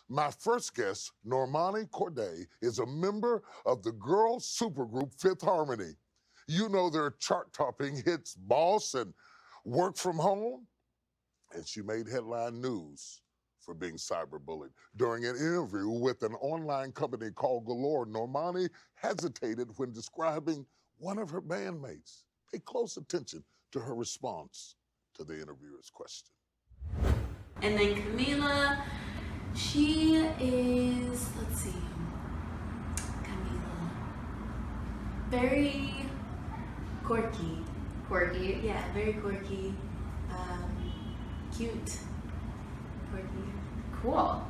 My first guest, Normani Kordei, is a member of the girl supergroup Fifth Harmony. You know their chart-topping hits Boss and Work From Home, and she made headline news for being cyberbullied. During an interview with an online company called Galore, Normani hesitated when describing one of her bandmates. Pay close attention to her response to the interviewer's question. And then Camila, she is, let's see, Camila, very quirky. Quirky? Yeah, very quirky, cute, quirky. Cool.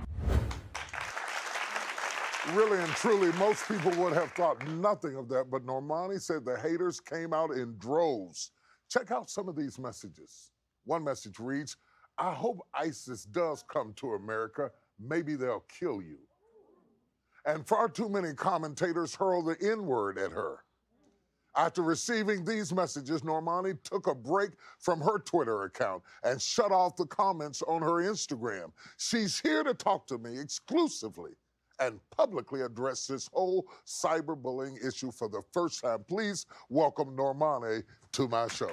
Really and truly, most people would have thought nothing of that, but Normani said the haters came out in droves. Check out some of these messages. One message reads, I hope ISIS does come to America. Maybe they'll kill you. And far too many commentators hurl the N-word at her. After receiving these messages, Normani took a break from her Twitter account and shut off the comments on her Instagram. She's here to talk to me exclusively and publicly address this whole cyberbullying issue for the first time. Please welcome Normani to my show.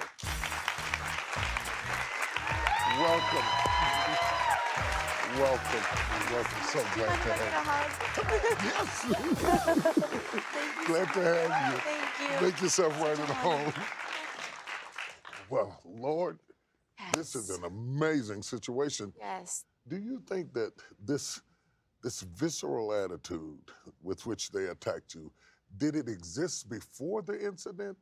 Welcome. Welcome. Welcome. So glad to have you. Yes. Glad to have you. Thank you. Make yourself right at home. Well, Lord, this is an amazing situation. Yes. Do you think that this visceral attitude with which they attacked you, did it exist before the incident?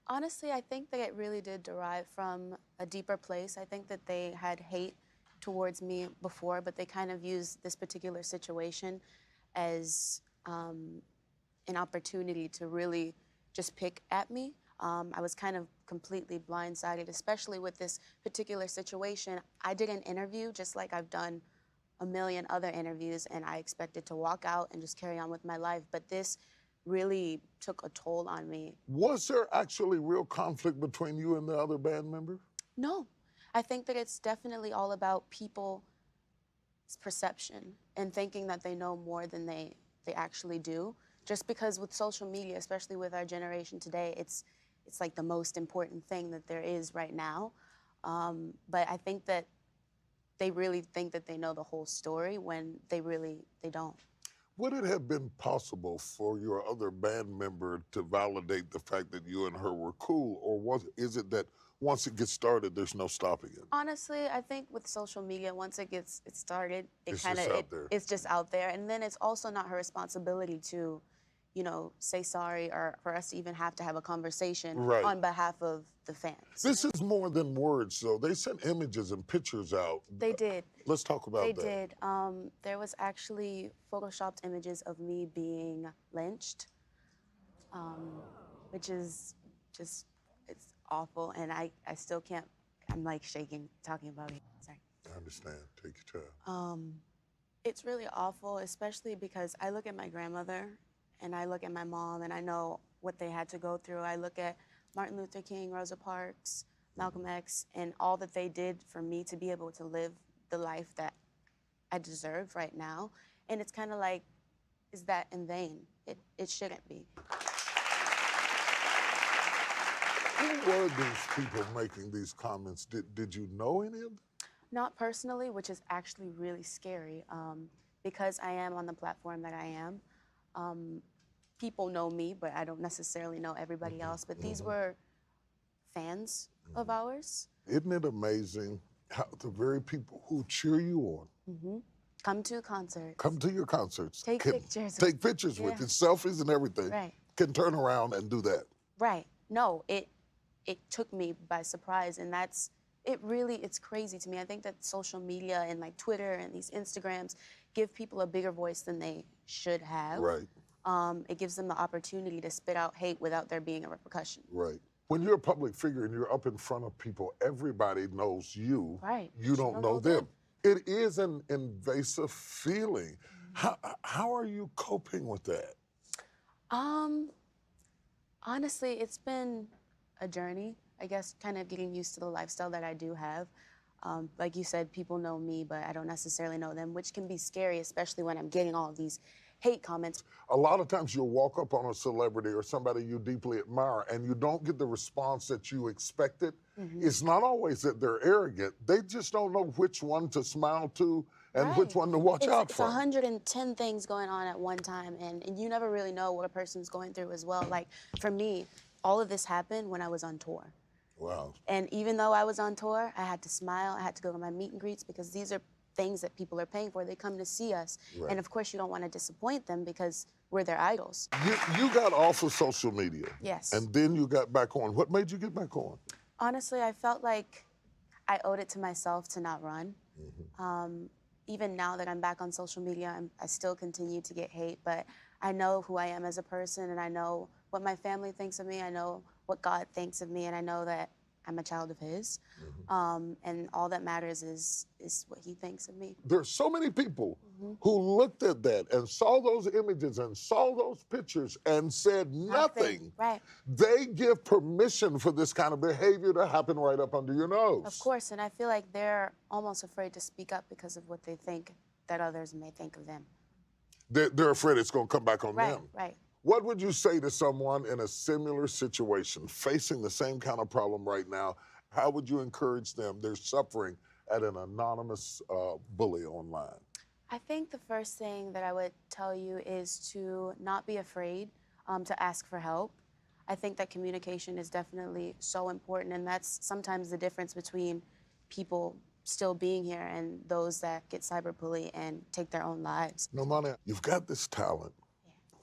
Honestly, I think that it really did derive from a deeper place. I think that they had hate towards me before, but they kind of used this particular situation as an opportunity to really just pick at me. I was kind of completely blindsided, especially with this particular situation. I did an interview just like I've done a million other interviews, and I expected to walk out and just carry on with my life, but this really took a toll on me. Was there actually real conflict between you and the other band member? No. I think that it's definitely all about people's perception and thinking that they know more than they actually do. Just because with social media, especially with our generation today, it's like the most important thing that there is right now. But I think that they really think that they know the whole story when they don't. Would it have been possible for your other band member to validate the fact that you and her were cool, or is it that once it gets started, there's no stopping it? Honestly, I think with social media, once it started, It's just out there. And then it's also not her responsibility to, say sorry or for us to even have to have a conversation on behalf of the fans. This is more than words, though. They sent images and pictures out. They did. Let's talk about that. They did. There was actually photoshopped images of me being lynched, which is just, it's awful. And I still can't, I'm like shaking talking about it. Sorry. I understand. Take your time. It's really awful, especially because I look at my grandmother and I look at my mom and I know what they had to go through. I look at Martin Luther King, Rosa Parks, Malcolm X, and all that they did for me to be able to live the life that I deserve right now. And it's kind of like, is that in vain? It shouldn't be. Who were these people making these comments? Did you know any of them? Not personally, which is actually really scary. Because I am on the platform that I am, people know me, but I don't necessarily know everybody else. But these were fans of ours. Isn't it amazing how the very people who cheer you on Come to concerts. come to your concerts, Take pictures. take pictures with you, selfies and everything, Right. can turn around and do that? Right. No, it took me by surprise, and it's crazy to me. I think that social media and like Twitter and these Instagrams give people a bigger voice than they should have. Right. It gives them the opportunity to spit out hate without there being a repercussion. Right. When you're a public figure and you're up in front of people, everybody knows you. Right. You don't know them. It is an invasive feeling. How are you coping with that? Honestly, it's been a journey. I guess kind of getting used to the lifestyle that I do have. Like you said, people know me, but I don't necessarily know them, which can be scary, especially when I'm getting all of these hate comments. A lot of times you'll walk up on a celebrity or somebody you deeply admire and you don't get the response that you expected. It's not always that they're arrogant. They just don't know which one to smile to and which one to watch out It's for. 110 things going on at one time, and you never really know what a person's going through as well. Like, for me, all of this happened when I was on tour. Wow. And even though I was on tour, I had to smile, I had to go to my meet and greets, because these are things that people are paying for. They come to see us. Right. And of course, you don't want to disappoint them because we're their idols. You got off of social media. Yes. And then you got back on. What made you get back on? Honestly, I felt like I owed it to myself to not run. Even now that I'm back on social media, I still continue to get hate, but I know who I am as a person, and I know what my family thinks of me. I know what God thinks of me, and I know that I'm a child of His. And all that matters is what He thinks of me. There's so many people who looked at that and saw those images and saw those pictures and said nothing. Right. They give permission for this kind of behavior to happen right up under your nose. Of course, and I feel like they're almost afraid to speak up because of what they think that others may think of them. They're afraid it's going to come back on them. Right. What would you say to someone in a similar situation, facing the same kind of problem right now? How would you encourage them? They're suffering at an anonymous bully online. I think the first thing that I would tell you is to not be afraid to ask for help. I think that communication is definitely so important, and that's sometimes the difference between people still being here and those that get cyberbullied and take their own lives. Normani, you've got this talent,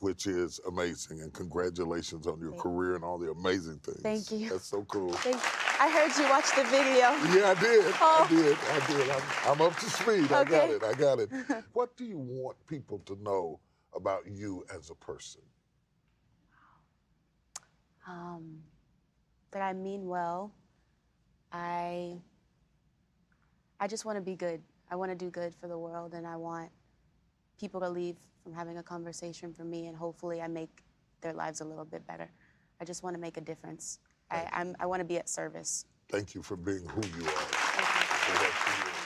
which is amazing, and congratulations on your career and all the amazing things. Thank you. That's so cool. I heard you watch the video. Yeah, I did. Oh. I did. I'm up to speed. Okay. I got it. What do you want people to know about you as a person? That I mean well. I just want to be good. I want to do good for the world, and I want people to leave from having a conversation from me, and hopefully I make their lives a little bit better. I just want to make a difference. I want to be at service. Thank you for being who you are. Thank you. For what you are.